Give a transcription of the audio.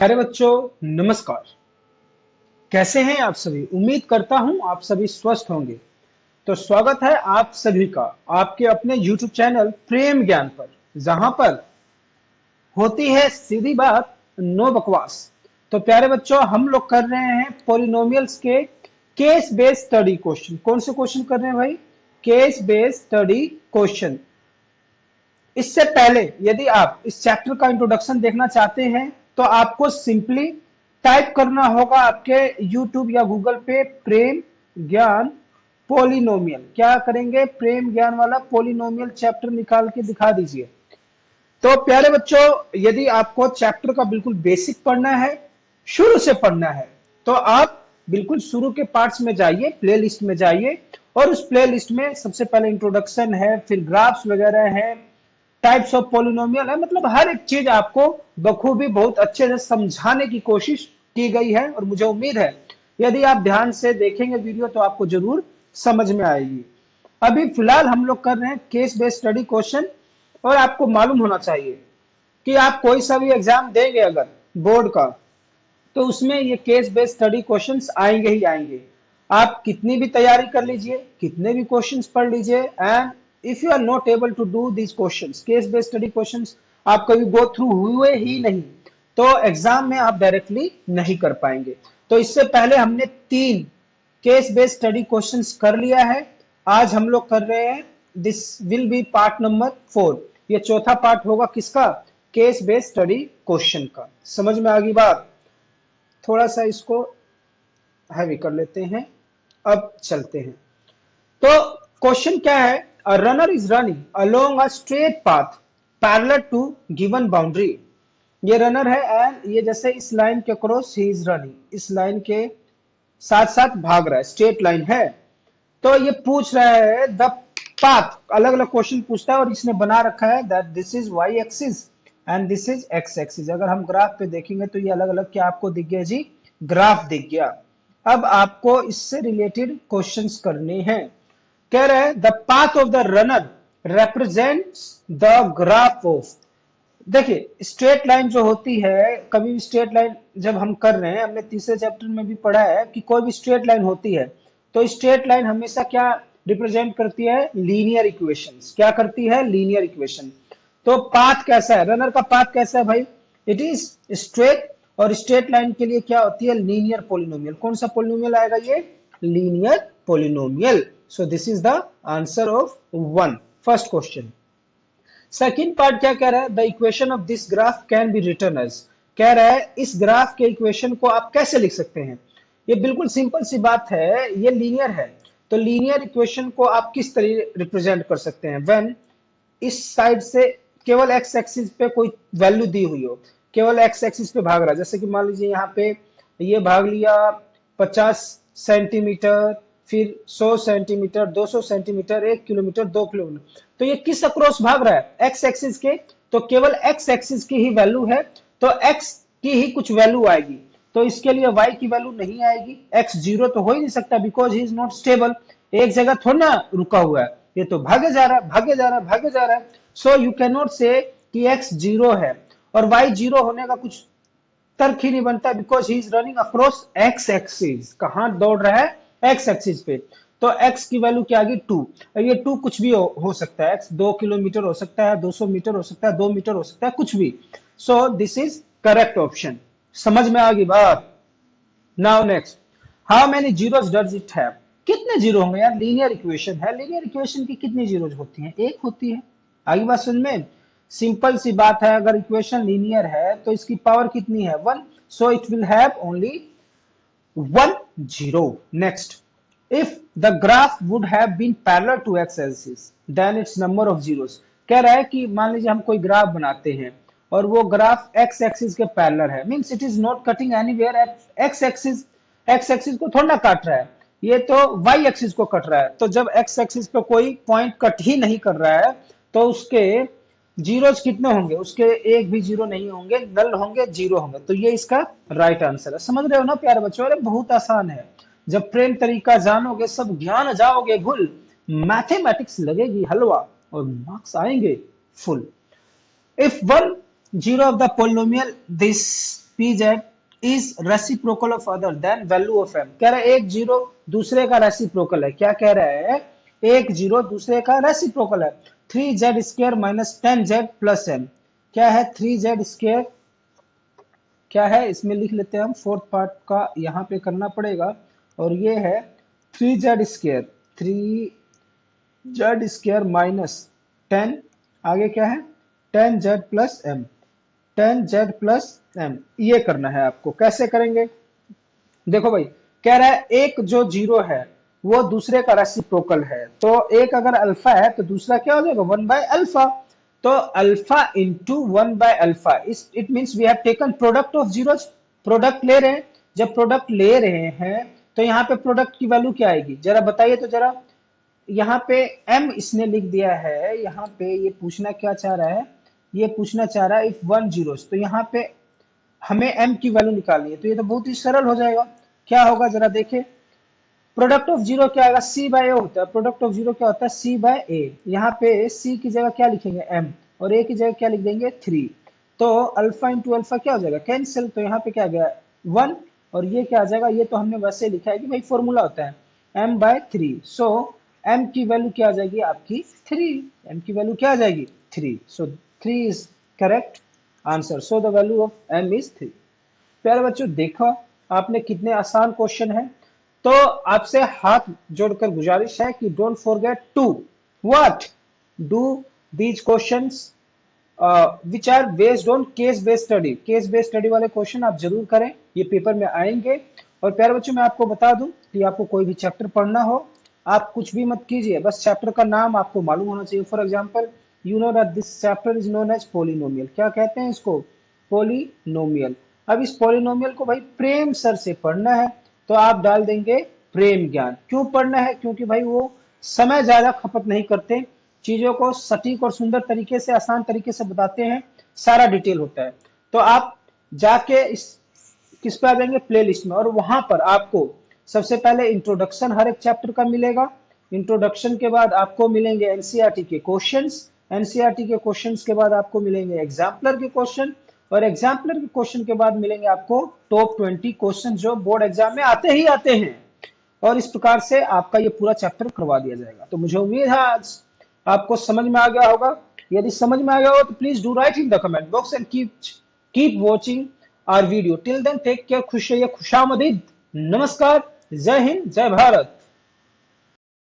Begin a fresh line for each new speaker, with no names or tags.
प्यारे बच्चों, नमस्कार। कैसे हैं आप सभी? उम्मीद करता हूं आप सभी स्वस्थ होंगे। तो स्वागत है आप सभी का आपके अपने YouTube चैनल प्रेम ज्ञान पर, जहां पर होती है सीधी बात, नो बकवास। तो प्यारे बच्चों, हम लोग कर रहे हैं पॉलिनोमियल्स के केस बेस्ड स्टडी क्वेश्चन। कौन से क्वेश्चन कर रहे हैं भाई? Case based study question. इससे पहले यदि आप इस चैप्टर का इंट्रोडक्शन देखना चाहते हैं तो आपको सिंपली टाइप करना होगा आपके YouTube या गूगल पे प्रेम ज्ञान पोलिनोमियल। क्या करेंगे? प्रेम ज्ञान वाला पोलिनोमियल चैप्टर निकाल के दिखा दीजिए। तो प्यारे बच्चों, यदि आपको चैप्टर का बिल्कुल बेसिक पढ़ना है, शुरू से पढ़ना है, तो आप बिल्कुल शुरू के पार्ट्स में जाइए, प्लेलिस्ट में जाइए, और उस प्लेलिस्ट में सबसे पहले इंट्रोडक्शन है, फिर ग्राफ्स वगैरह है, टाइप्स ऑफ पोलिनोमियल है, मतलब हर एक चीज आपको बखूबी बहुत अच्छे से समझाने की कोशिश की गई है। और मुझे उम्मीद है यदि आप ध्यान से देखेंगे वीडियो तो आपको जरूर समझ में आएगी। अभी फिलहाल हम लोग कर रहे हैं केस बेस्ड स्टडी क्वेश्चन। और आपको मालूम होना चाहिए कि आप कोई सा भी एग्जाम देंगे अगर बोर्ड का, तो उसमें ये केस बेस्ड स्टडी क्वेश्चंस आएंगे ही आएंगे। आप कितनी भी तैयारी कर लीजिए, कितने भी क्वेश्चंस पढ़ लीजिए, and if you are not able to do this questions, case based study questions आप कभी गो थ्रू हुए ही नहीं, तो एग्जाम में आप डायरेक्टली नहीं कर पाएंगे। तो इससे पहले हमने 3 केस बेस्ड स्टडी क्वेश्चंस कर लिया है। आज हम लोग कर रहे हैं, this will be part number 4। ये चौथा पार्ट होगा किसका? केस बेस्ड स्टडी क्वेश्चन का। समझ में आ गई बात? थोड़ा सा इसको हैवी कर लेते हैं, अब चलते हैं। तो क्वेश्चन क्या है? A runner is running along a straight path parallel to given boundary. ये रनर है एंड ये जैसे इस लाइन के क्रॉस ही इज रनिंग, इस लाइन के साथ साथ भाग रहा है, स्ट्रेट लाइन है। तो ये पूछ रहा है द पाथ, अलग अलग क्वेश्चन पूछता है और इसने बना रखा है that this is Y axis and this is X axis. अगर हम ग्राफ पे देखेंगे तो ये अलग अलग क्या आपको दिख गया जी? ग्राफ दिख गया। अब आपको इससे रिलेटेड क्वेश्चंस करने हैं। कह रहे हैं the path of the runner represents the graph of. देखिए, स्ट्रेट लाइन जो होती है, कभी भी स्ट्रेट लाइन जब हम कर रहे हैं, हमने तीसरे चैप्टर में भी पढ़ा है कि कोई भी स्ट्रेट लाइन होती है तो स्ट्रेट लाइन हमेशा क्या रिप्रेजेंट करती है? Linear equations. क्या करती है? Linear equation. तो पाथ कैसा है? रनर का पाथ कैसा है भाई? It is straight. और स्ट्रेट लाइन के लिए क्या होती है? Linear polynomial. कौन सा पोलिनोमियल आएगा? ये linear polynomial. So this is the answer of 1, first question. Second part क्या कह रहा है? The equation of this graph can be written as. कह रहा है इस ग्राफ के इक्वेशन को आप कैसे लिख सकते हैं? ये बिल्कुल सिंपल सी बात है, ये लीनियर है। तो लीनियर इक्वेशन को आप किस तरह रिप्रेजेंट कर सकते हैं? व्हेन इस साइड से केवल एक्स एक्सिस पे कोई वैल्यू दी हुई हो, केवल एक्स एक्सिस पे भाग रहा है, जैसे कि मान लीजिए यहाँ पे ये भाग लिया 50 सेंटीमीटर, फिर 100 सेंटीमीटर, 200 सेंटीमीटर, 1 किलोमीटर, 2 किलोमीटर। तो ये किस अक्रॉस भाग रहा है? एक्स एक्सिस के। तो केवल एक्स एक्सिस की ही वैल्यू है, तो एक्स की ही कुछ वैल्यू आएगी। तो इसके लिए y की वैल्यू नहीं आएगी। x 0 तो हो ही नहीं सकता, because he is not stable. एक जगह थोड़ा ना रुका हुआ है, ये तो भागे जा रहा है, भागे जा रहा है, भागे जा रहा है। सो यू कैन नॉट से कि x 0 है और y 0 होने का कुछ तर्क ही नहीं बनता, because he is running across x axis. कहां दौड़ रहा है? एक्स एक्सिस पे। तो x की वैल्यू क्या आ गई? 2। ये 2 कुछ भी हो सकता है। x 2 किलोमीटर हो सकता है, 200 मीटर हो सकता है, 2 मीटर हो सकता है, कुछ भी। सो दिस इज करेक्ट ऑप्शन। समझ में आ गई बात? Now next, how many zeros does it have? कितने जीरो होंगे यार? लीनियर इक्वेशन है, लीनियर इक्वेशन की कितनी जीरोस होती हैं? एक होती है। आगे बात समझ में? सिंपल सी बात है, अगर इक्वेशन लीनियर है तो इसकी पावर कितनी है? 1। So it will have only 1 0. Next, if the graph would have been parallel to x axis, then its number of zeros। कह रहा है कि मान लीजिए हम कोई ग्राफ बनाते हैं और वो ग्राफ x एक्सिस के पैरेलल है, means it is not cutting anywhere at x axis. x axis को थोड़ा ना काट रहा है, ये तो y एक्सिस को कट रहा है। तो जब x एक्सिस पे कोई पॉइंट कट ही नहीं कर रहा है तो उसके जीरोस कितने होंगे? उसके एक भी जीरो नहीं होंगे, नल होंगे, जीरो होंगे। तो ये इसका राइट आंसर है। समझ रहे हो ना प्यारे बच्चों? अरे बहुत आसान है। जब प्रेम तरीका जानोगे, सब ज्ञान जाओगे भूल, मैथमेटिक्स लगेगी हलवा और मार्क्स आएंगे full. If 1 0 of the polynomial this P Z is reciprocal of other than value of M. कह रहा है एक जीरो दूसरे का रेसिप्रोकल है। क्या कह रहा है? एक जीरो दूसरे का रेसिप्रोकल है। 3z² minus 10z plus M. क्या है 3z²? क्या है इसमें लिख लेते हैं हम, फोर्थ पार्ट का यहाँ पे करना पड़ेगा। और ये है 3z², 3z² माइनस 10, आगे क्या है 10z plus M, 10z plus M. ये करना है आपको। कैसे करेंगे? देखो भाई, कह रहा है एक जो जीरो है वो दूसरे का रेसिप्रोकल है, तो एक अगर अल्फा है तो दूसरा क्या हो जाएगा 1/अल्फा। तो अल्फा इंटू 1/अल्फा, it means we have taken product of zeros. Product ले रहे हैं, जब प्रोडक्ट ले रहे हैं तो यहाँ पे प्रोडक्ट की वैल्यू क्या आएगी जरा बताइए तो जरा। यहाँ पे m इसने लिख दिया है, यहाँ पे ये पूछना क्या चाह रहा है, ये पूछना चाह रहा है इफ 1 जीरोस, तो यहाँ पे हमें m की वैल्यू निकालनी है। तो ये तो बहुत ही सरल हो जाएगा। क्या होगा जरा देखें, प्रोडक्ट ऑफ जीरो क्या आएगा c/a होता है। प्रोडक्ट ऑफ जीरो क्या होता है c/a। यहाँ पे c की जगह क्या लिखेंगे m, और a की जगह क्या लिख देंगे 3। तो अल्फा इंटू अल्फा क्या हो जाएगा कैंसिल, तो यहाँ पे क्या आ गया 1, और ये क्या आ जाएगा, ये तो हमने वैसे लिखा है कि भाई फॉर्मूला होता है m/3। सो m की वैल्यू क्या आ जाएगी आपकी 3, m की वैल्यू क्या आ जाएगी 3। सो 3 is correct answer. So the value of m is 3। प्यारे बच्चों देखो आपने कितने आसान क्वेश्चन है। तो आपसे हाथ जोड़कर गुजारिश है कि don't forget to what do these questions which are based on case based study. Case based study वाले क्वेश्चन आप जरूर करें, ये पेपर में आएंगे। और प्यारे बच्चों मैं आपको बता दूं कि आपको कोई भी चैप्टर पढ़ना हो, आप कुछ भी मत कीजिए, बस चैप्टर का नाम आपको मालूम होना चाहिए। For example you know that this chapter is known as polynomial. क्या कहते हैं इसको? पोलिनोमियल। अब इस पोलिनोमियल को भाई प्रेम सर से पढ़ना है, तो आप डाल देंगे प्रेम ज्ञान। क्यों पढ़ना है? क्योंकि भाई वो समय ज्यादा खपत नहीं करते, चीजों को सटीक और सुंदर तरीके से, आसान तरीके से बताते हैं, सारा डिटेल होता है। तो आप जाके इस किस पे आ जाएंगे प्लेलिस्ट में, और वहां पर आपको सबसे पहले इंट्रोडक्शन हर एक चैप्टर का मिलेगा। इंट्रोडक्शन के बाद आपको मिलेंगे एनसीईआरटी के क्वेश्चंस, एनसीईआरटी के क्वेश्चंस के बाद आपको मिलेंगे एग्जाम्पलर के क्वेश्चन, और एग्जाम्पलर के क्वेश्चन के बाद मिलेंगे आपको टॉप 20 क्वेश्चन जो बोर्ड एग्जाम में आते ही आते हैं। और इस प्रकार से आपका ये पूरा चैप्टर करवा दिया जाएगा। तो मुझे उम्मीद है आज आपको समझ में आ गया होगा। यदि समझ में आ गया हो तो please do write in the comment box and keep watching our video. Till then take care, खुश रहिए, खुशामदीद, नमस्कार, जय हिंद, जय भारत।